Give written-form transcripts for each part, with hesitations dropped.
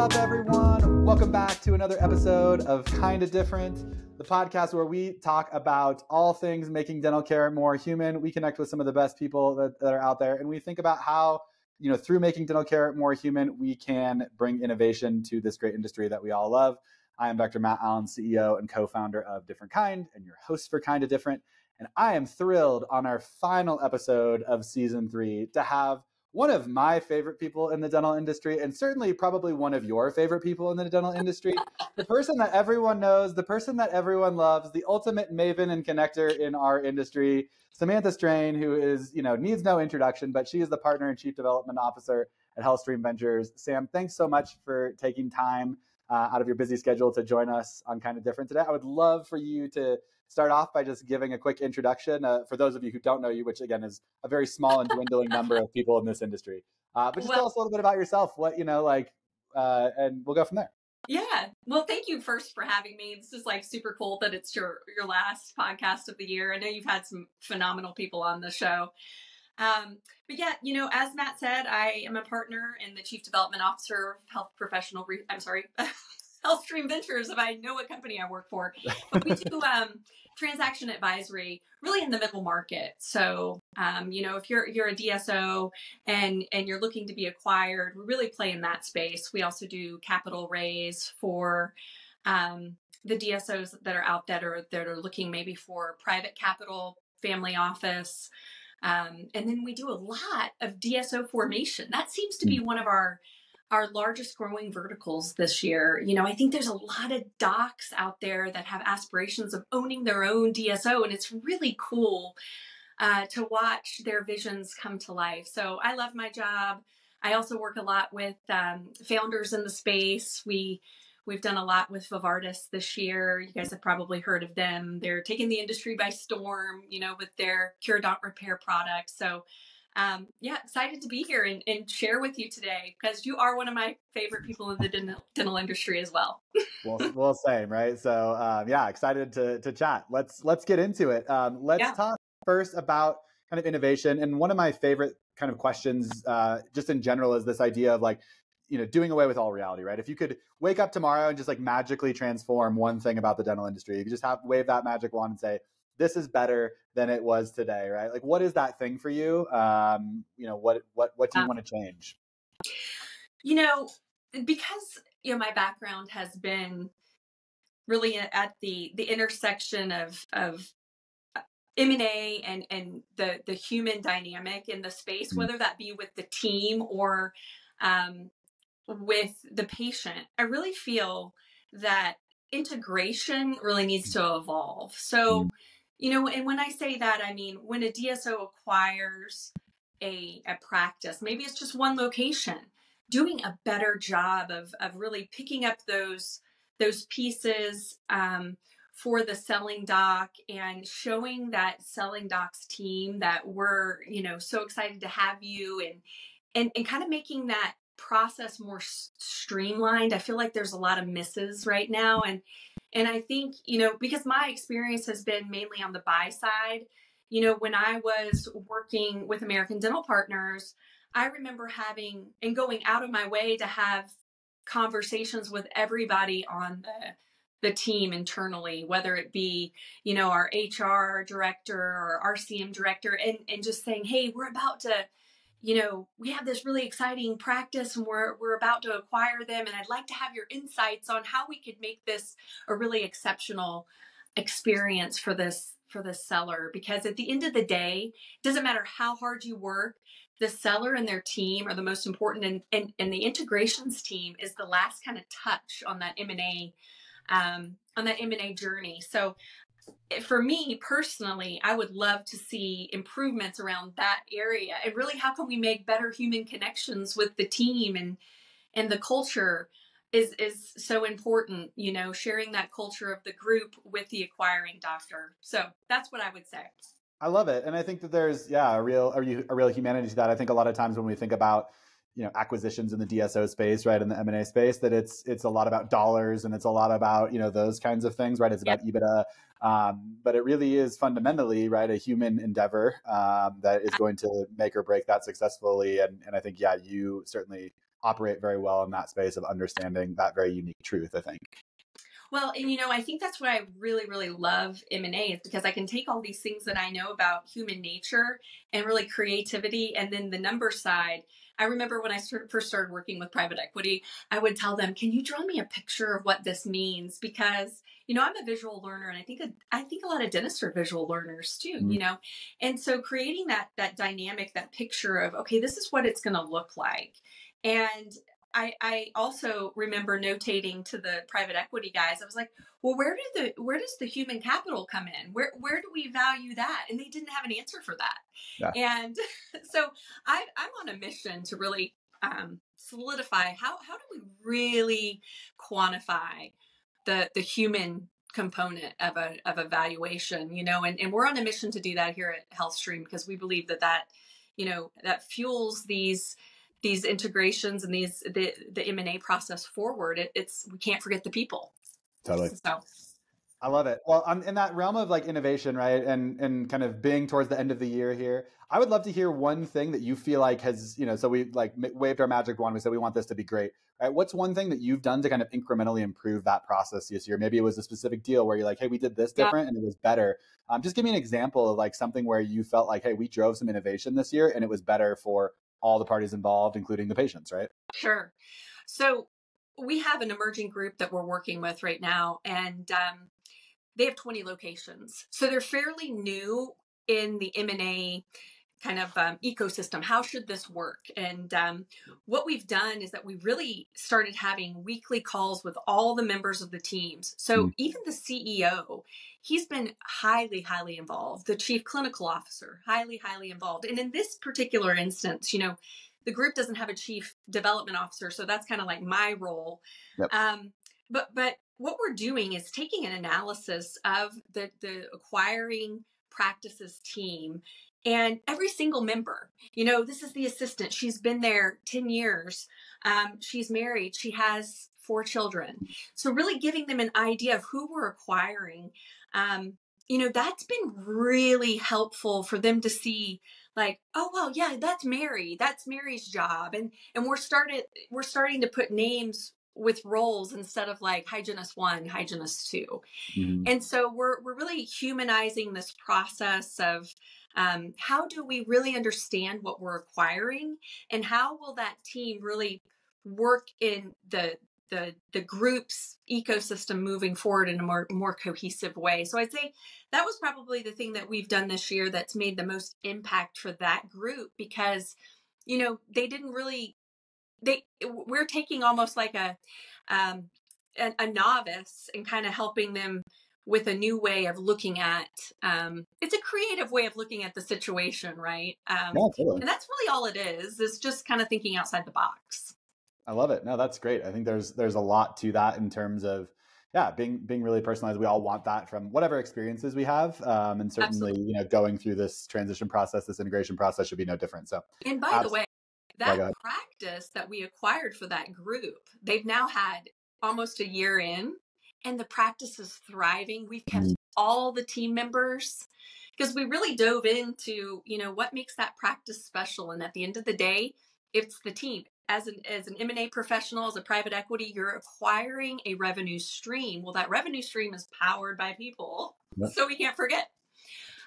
up, everyone? Welcome back to another episode of Kinda Different, the podcast where we talk about all things making dental care more human. We connect with some of the best people that are out there, and we think about how, through making dental care more human, we can bring innovation to this great industry that we all love. I am Dr. Matt Allen, CEO and co-founder of DifferentKind, and your host for Kinda Different. And I am thrilled on our final episode of season 3 to have one of my favorite people in the dental industry, and certainly probably one of your favorite people in the dental industry, the person that everyone knows, the person that everyone loves, the ultimate maven and connector in our industry, Samantha Strain, who is, needs no introduction, but she is the partner and chief development officer at HealthStream Ventures. Sam, thanks so much for taking time out of your busy schedule to join us on Kinda Different today. I would love for you to start off by just giving a quick introduction for those of you who don't know you, which again is a very small and dwindling number of people in this industry. But just tell us a little bit about yourself, and we'll go from there. Yeah. Well, thank you first for having me. This is super cool that it's your last podcast of the year. I know you've had some phenomenal people on the show. But yeah, as Matt said, I am a partner and the chief development officer of HealthStream Ventures, if I know what company I work for. But we do transaction advisory really in the middle market. So, if you're a DSO and you're looking to be acquired, we really play in that space. We also do capital raise for the DSOs that are out that are looking maybe for private capital, family office. And then we do a lot of DSO formation. That seems to be one of our largest growing verticals this year. I think there's a lot of docs out there that have aspirations of owning their own DSO, and it's really cool to watch their visions come to life. So I love my job. I also work a lot with founders in the space. We've done a lot with Vivardis this year. You guys have probably heard of them. They're taking the industry by storm, with their Cure Dot Repair product. So excited to be here and share with you today because you are one of my favorite people in the dental industry as well. well, same, right? So, excited to chat. Let's get into it. Let's talk first about kind of innovation. And one of my favorite kind of questions, just in general, is this idea of doing away with all reality, right? If you could wake up tomorrow and just magically transform one thing about the dental industry, you could just wave that magic wand and say, this is better than it was today, right? What is that thing for you? What do you want to change? Because, my background has been really at the intersection of M&A and the human dynamic in the space, whether that be with the team or with the patient. I really feel that integration really needs to evolve. So, and when I say that, I mean, when a DSO acquires a practice, maybe it's just one location, doing a better job of really picking up those pieces for the selling doc and showing that selling doc's team that we're, so excited to have you and kind of making that process more streamlined. I feel like there's a lot of misses right now. And I think, because my experience has been mainly on the buy side, when I was working with American Dental Partners, I remember having and going out of my way to have conversations with everybody on the team internally, whether it be, our HR director or RCM director, and just saying, hey, we're about to, we have this really exciting practice and we're about to acquire them. And I'd like to have your insights on how we could make this a really exceptional experience for this seller. Because at the end of the day, it doesn't matter how hard you work, the seller and their team are the most important. And the integrations team is the last kind of touch on that M&A, journey. So for me personally, I would love to see improvements around that area. And really, how can we make better human connections with the team and the culture is so important, sharing that culture of the group with the acquiring doctor. So that's what I would say. I love it. And I think that there's, a real humanity to that. I think a lot of times when we think about, acquisitions in the DSO space, right, in the M&A space, that it's a lot about dollars and it's a lot about, those kinds of things, right? It's about EBITDA. But it really is fundamentally, right, a human endeavor that is going to make or break that successfully. And I think, you certainly operate very well in that space of understanding that very unique truth, I think. Well, and I think that's why I really, really love M&A, is because I can take all these things that I know about human nature and really creativity, and then the number side. I remember when I first started working with private equity, I would tell them, "Can you draw me a picture of what this means?" Because I'm a visual learner, and I think a lot of dentists are visual learners too. Mm-hmm. And so creating that dynamic, that picture of, okay, this is what it's going to look like, and I also remember notating to the private equity guys. I was like, well, where does the human capital come in? Where do we value that? And they didn't have an answer for that. Yeah. And so I'm on a mission to really solidify how do we really quantify the human component of a valuation, and we're on a mission to do that here at HealthStream, because we believe that that fuels these integrations and the M&A process forward. We can't forget the people. Totally. So I love it. Well, in that realm of like innovation, right, and kind of being towards the end of the year here, I would love to hear one thing that you feel like has, so we like waved our magic wand. We said we want this to be great, right? What's one thing that you've done to kind of incrementally improve that process this year? Maybe it was a specific deal where you're like, hey, we did this different and it was better. Just give me an example of like something where you felt like, hey, we drove some innovation this year and it was better for all the parties involved, including the patients, right? Sure. So we have an emerging group that we're working with right now, and they have 20 locations. So they're fairly new in the M&A kind of ecosystem. How should this work? And what we've done is that we really started having weekly calls with all the members of the teams. So even the CEO, he's been highly, highly involved. The chief clinical officer, highly, highly involved. And in this particular instance, the group doesn't have a chief development officer. So that's kind of like my role. Yep. But what we're doing is taking an analysis of the acquiring practices team, and every single member, this is the assistant. She's been there 10 years. She's married. She has 4 children. So really giving them an idea of who we're acquiring, that's been really helpful for them to see, like, oh, well, yeah, that's Mary. That's Mary's job. And we're starting to put names with roles instead of like hygienist 1, hygienist 2. Mm-hmm. And so we're really humanizing this process of how do we really understand what we're acquiring, and how will that team really work in the group's ecosystem moving forward in a more cohesive way. So I'd say that was probably the thing that we've done this year that's made the most impact for that group, because they didn't really we're taking almost like a novice and kind of helping them with a new way of looking at, it's a creative way of looking at the situation, right? Yeah, totally. And that's really all it is just kind of thinking outside the box. I love it. No, that's great. I think there's a lot to that in terms of, being really personalized. We all want that from whatever experiences we have. And certainly, Absolutely. Going through this transition process, this integration process should be no different. So, and by the way, that practice that we acquired for that group, they've now had almost a year in, and the practice is thriving. We've kept all the team members, because we really dove into, what makes that practice special. And at the end of the day, it's the team. As an M&A professional, as a private equity, you're acquiring a revenue stream. Well, that revenue stream is powered by people. Yep. So we can't forget.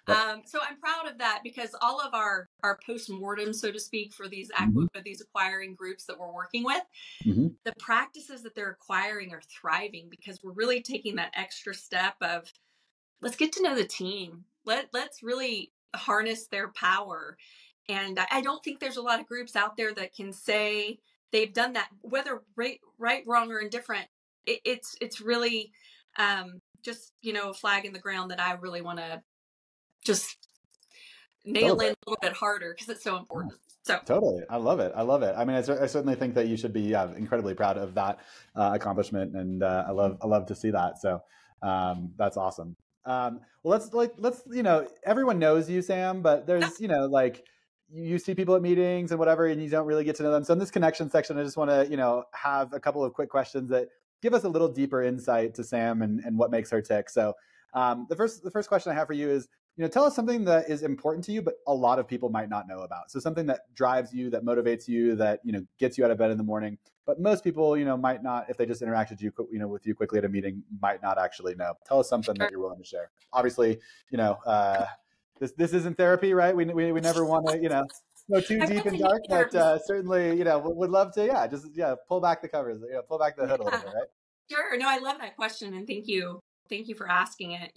Yep. So I'm proud of that, because all of our post-mortem, so to speak, for these these acquiring groups that we're working with, the practices that they're acquiring are thriving, because we're really taking that extra step of, let's get to know the team. Let's really harness their power. And I don't think there's a lot of groups out there that can say they've done that, whether right, wrong, or indifferent. It's really just, a flag in the ground that I really want to just nail in a little bit harder, because it's so important. So totally. I love it. I mean, I certainly think that you should be incredibly proud of that accomplishment. And I love to see that. So that's awesome. Well, let's everyone knows you, Sam, but there's, you see people at meetings and whatever, and you don't really get to know them. So in this connection section, I just want to, have a couple of quick questions that give us a little deeper insight to Sam and what makes her tick. So the first question I have for you is, tell us something that is important to you, but a lot of people might not know about. So something that drives you, that motivates you, that, gets you out of bed in the morning, but most people, might not, if they just interacted with you quickly at a meeting, might not actually know. Tell us something that you're willing to share. Obviously, this isn't therapy, right? We never want to, go too I deep really and need dark, but therapy. certainly, would love to, pull back the covers, pull back the hood a little bit, right? Sure. No, I love that question, and thank you. Thank you for asking it.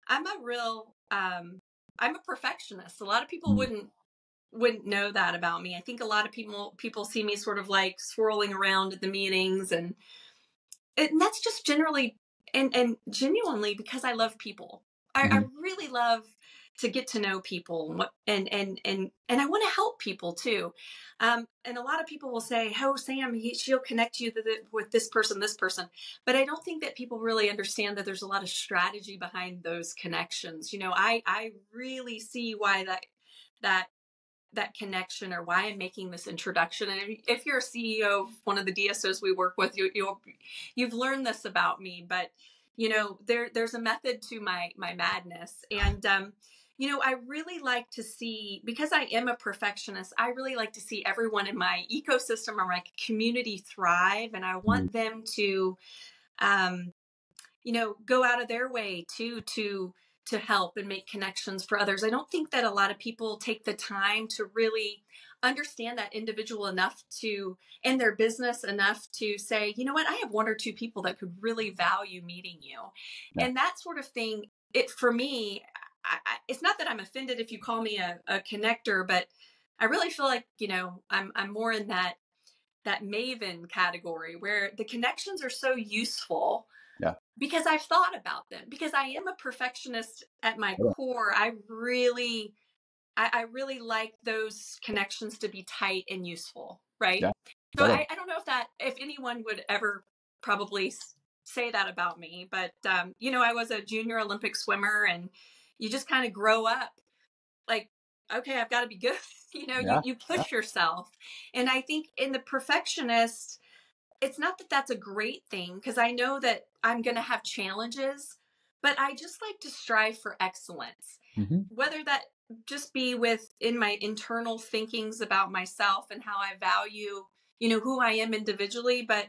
I'm a real I'm a perfectionist. A lot of people wouldn't know that about me. I think a lot of people see me sort of like swirling around at the meetings, and that's just generally and genuinely because I love people. I really love to get to know people, and I want to help people too. And a lot of people will say, "Oh, Sam, she'll connect you with this person," but I don't think that people really understand that there's a lot of strategy behind those connections. I really see why that that connection, or why I'm making this introduction. And if you're a CEO of one of the DSOs we work with, you've learned this about me. But there's a method to my madness, and I really like to see, because I am a perfectionist, I really like to see everyone in my ecosystem or my community thrive, and I want them to um, go out of their way to help and make connections for others. I don't think that a lot of people take the time to really understand that individual enough and their business enough to say, you know what, I have one or two people that could really value meeting you. Yeah. And that sort of thing, for me, it's not that I'm offended if you call me a connector, but I really feel like, I'm more in that maven category where the connections are so useful. Yeah. Because I've thought about them, because I am a perfectionist at my core. I really like those connections to be tight and useful. Right. Yeah. So I don't know if anyone would ever probably say that about me, but I was a junior Olympic swimmer, and you just kind of grow up like, okay, I've got to be good. You push yourself. And I think in the perfectionist, it's not that that's a great thing, because I know that I'm going to have challenges, but I just like to strive for excellence, whether that just be in my internal thinkings about myself and how I value, who I am individually, but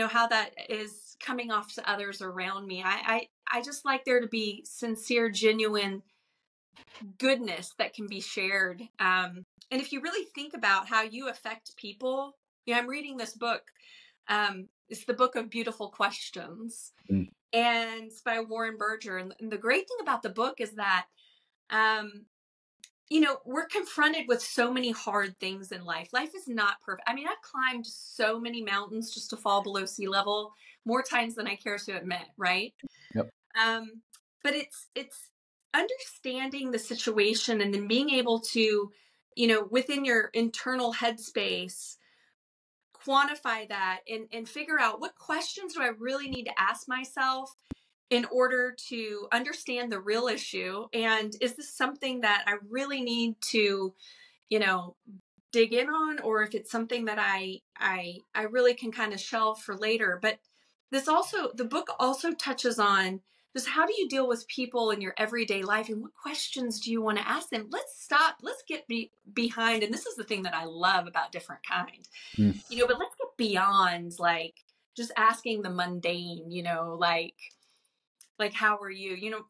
how that is coming off to others around me. I just like there to be sincere, genuine goodness that can be shared. And if you really think about how you affect people, I'm reading this book. It's the Book of Beautiful Questions, and it's by Warren Berger. And the great thing about the book is that, we're confronted with so many hard things in life. Life is not perfect. I mean, I've climbed so many mountains just to fall below sea level, more times than I care to admit. Right. Yep. But it's understanding the situation, and then being able to, within your internal headspace, quantify that and figure out, what questions do I really need to ask myself in order to understand the real issue? And is this something that I really need to, dig in on, or if it's something that I really can kind of shelve for later? But the book also touches on just, how do you deal with people in your everyday life, and what questions do you want to ask them? Let's get behind. And this is the thing that I love about DifferentKind, but let's get beyond like just asking the mundane, like, how are you?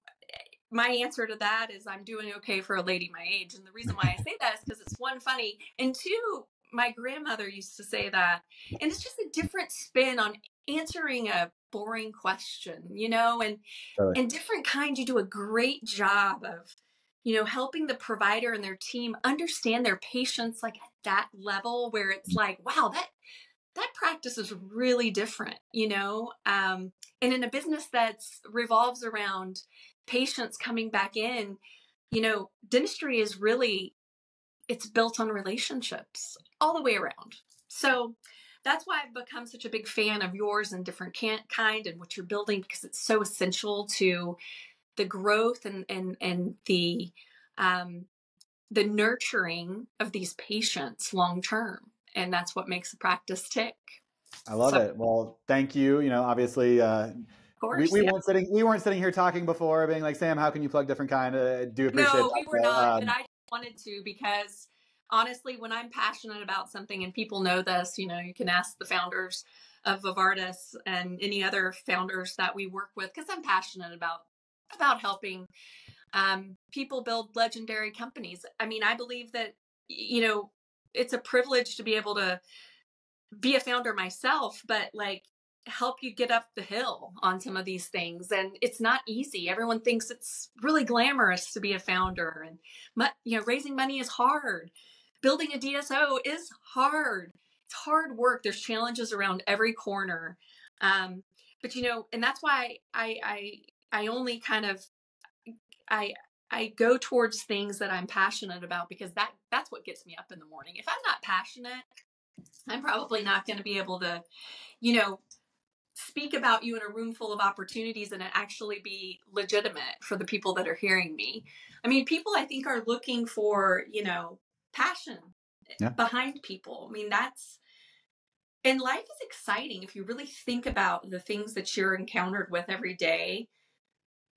My answer to that is, I'm doing okay for a lady my age. And the reason why I say that is because it's, one, funny, and two, my grandmother used to say that. And it's just a different spin on answering a boring question, and DifferentKind, you do a great job of, helping the provider and their team understand their patients, like at that level where it's like, wow, that practice is really different, and in a business that's revolves around patients coming back in, dentistry is really, it's built on relationships all the way around. So that's why I've become such a big fan of yours and DifferentKind and what you're building, because it's so essential to the growth and the nurturing of these patients long term. And that's what makes the practice tick. I love it. Well, thank you. Obviously, course. We weren't sitting here talking before being like, Sam, how can you plug DifferentKind? Do appreciate No, that. we were not, but I just wanted to, because honestly, when I'm passionate about something, and people know this, you can ask the founders of Vivardis and any other founders that we work with, because I'm passionate about helping people build legendary companies. I mean, I believe that, it's a privilege to be able to be a founder myself, but like help you get up the hill on some of these things. And it's not easy. Everyone thinks it's really glamorous to be a founder, and raising money is hard. Building a DSO is hard. It's hard work. There's challenges around every corner. But and that's why I only kind of I go towards things that I'm passionate about, because that's what gets me up in the morning. If I'm not passionate, I'm probably not going to be able to, speak about you in a room full of opportunities and it actually be legitimate for the people that are hearing me. I mean, people, I think, are looking for, passion behind people. I mean, and life is exciting. If you really think about the things that you're encountered with every day,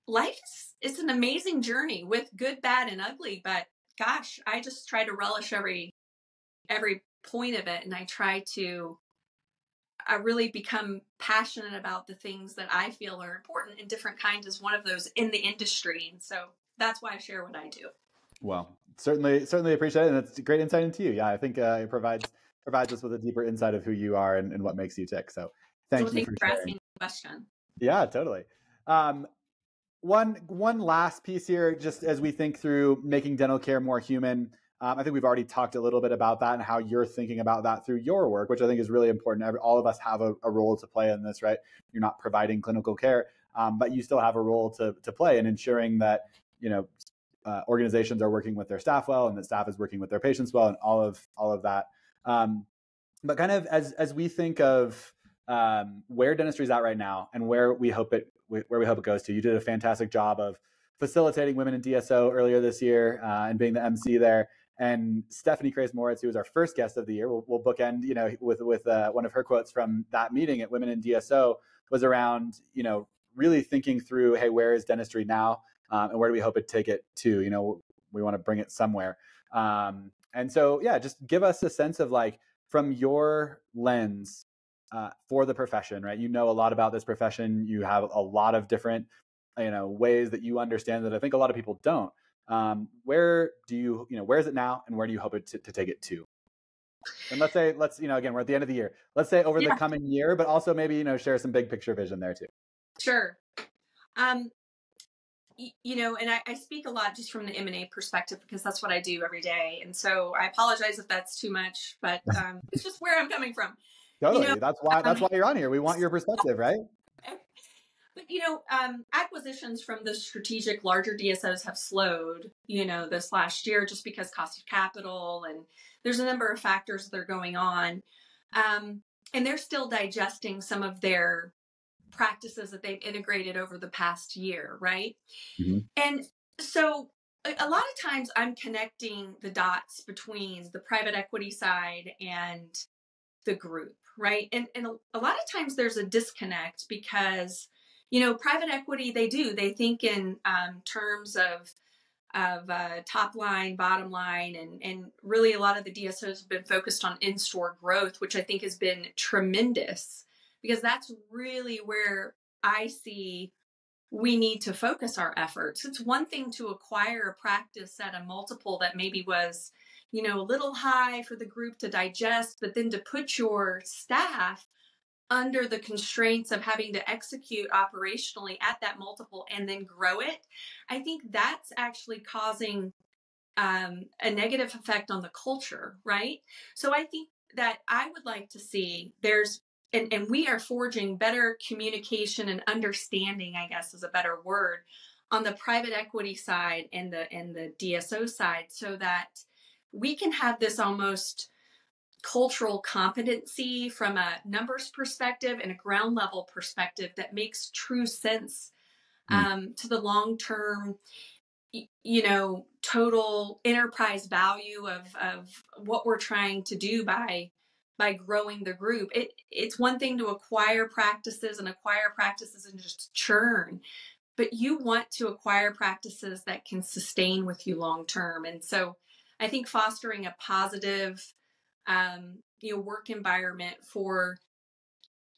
life is an amazing journey with good, bad, and ugly. But gosh, I just try to relish every point of it. And I really become passionate about the things that I feel are important, and DifferentKind is one of those in the industry. And so that's why I share what I do. Well, certainly appreciate it. And it's a great insight into you. Yeah, I think it provides us with a deeper insight of who you are and what makes you tick. So thank you for asking the question. Yeah, totally. One last piece here, just as we think through making dental care more human. I think we've already talked a little bit about that and how you're thinking about that through your work, which I think is really important. All of us have a role to play in this, right? You're not providing clinical care, but you still have a role to play in ensuring that, organizations are working with their staff well, and that staff is working with their patients well, and all of that. But kind of as we think of where dentistry is at right now and where we hope it goes to, you did a fantastic job of facilitating women in DSO earlier this year and being the MC there. And Stephanie Craze-Moritz, who was our first guest of the year, we'll bookend, with one of her quotes from that meeting at Women in DSO, was around, really thinking through, hey, where is dentistry now, and where do we hope it take it to? We want to bring it somewhere. And so, yeah, just give us a sense of, like, from your lens for the profession, right? You know a lot about this profession. You have a lot of different, ways that you understand that I think a lot of people don't. Where is it now, and where do you hope it to take it to? And let's again, we're at the end of the year. Let's say over the coming year, but also maybe, share some big picture vision there too. Sure. And I speak a lot just from the M&A perspective, because that's what I do every day. And so I apologize if that's too much, but it's just where I'm coming from. Totally. That's why you're on here. We want your perspective, right? But, acquisitions from the strategic larger DSOs have slowed, this last year, just because cost of capital, and there's a number of factors that are going on. And they're still digesting some of their practices that they've integrated over the past year, right? Mm-hmm. And so a lot of times I'm connecting the dots between the private equity side and the group, right? And a lot of times there's a disconnect, because private equity, they think in terms of top line, bottom line, and really a lot of the DSOs have been focused on in-store growth, which I think has been tremendous, because that's really where I see we need to focus our efforts. It's one thing to acquire a practice at a multiple that maybe was, a little high for the group to digest, but then to put your staff under the constraints of having to execute operationally at that multiple and then grow it. I think that's actually causing a negative effect on the culture, right? So I think that I would like to see and we are forging better communication and understanding, I guess is a better word, on the private equity side and the DSO side, so that we can have this almost cultural competency from a numbers perspective and a ground level perspective that makes true sense to the long-term, total enterprise value of what we're trying to do by by growing the group. It's one thing to acquire practices and just churn, but you want to acquire practices that can sustain with you long term. And so I think fostering a positive work environment for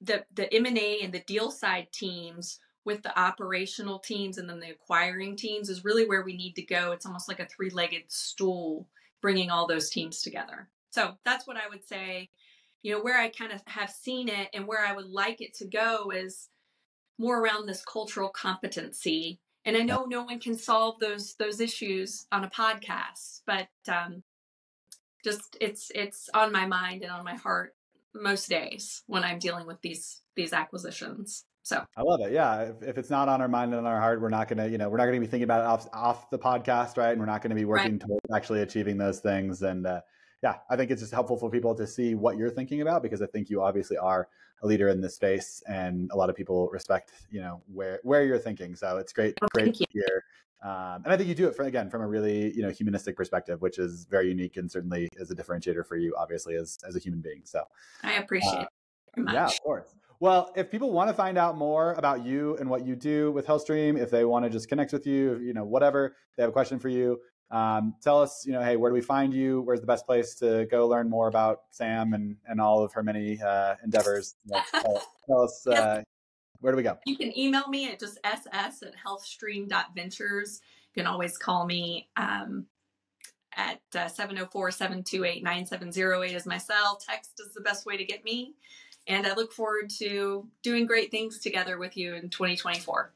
the M&A and the deal side teams with the operational teams and then the acquiring teams is really where we need to go. It's almost like a three-legged stool, bringing all those teams together. So that's what I would say. Where I kind of have seen it and where I would like it to go is more around this cultural competency. And I know no one can solve those issues on a podcast, but just it's on my mind and on my heart most days when I'm dealing with these acquisitions. So I love it. Yeah. If it's not on our mind and on our heart, we're not going to, we're not going to be thinking about it off the podcast, right? And we're not going to be working towards actually achieving those things. And I think it's just helpful for people to see what you're thinking about, because I think you obviously are a leader in this space and a lot of people respect, where you're thinking. So it's great to hear. And I think you do it from a really, humanistic perspective, which is very unique and certainly is a differentiator for you, obviously, as a human being. So I appreciate it very much. Yeah, of course. Well, if people want to find out more about you and what you do with HealthStream, if they want to just connect with you, whatever, they have a question for you, tell us, hey, where do we find you? Where's the best place to go learn more about Sam and all of her many endeavors? Tell us, where do we go? You can email me at just ss@healthstream.ventures. You can always call me at 704-728-9708 is my cell. Text is the best way to get me. And I look forward to doing great things together with you in 2024.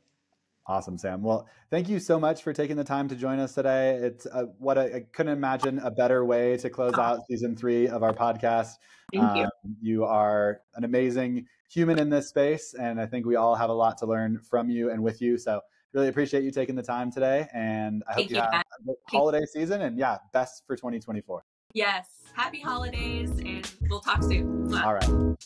Awesome, Sam. Well, thank you so much for taking the time to join us today. It's I couldn't imagine a better way to close out season 3 of our podcast. Thank you. You are an amazing human in this space, and I think we all have a lot to learn from you and with you. So really appreciate you taking the time today, and I hope you have a good holiday season, and best for 2024. Yes. Happy holidays, and we'll talk soon. All right.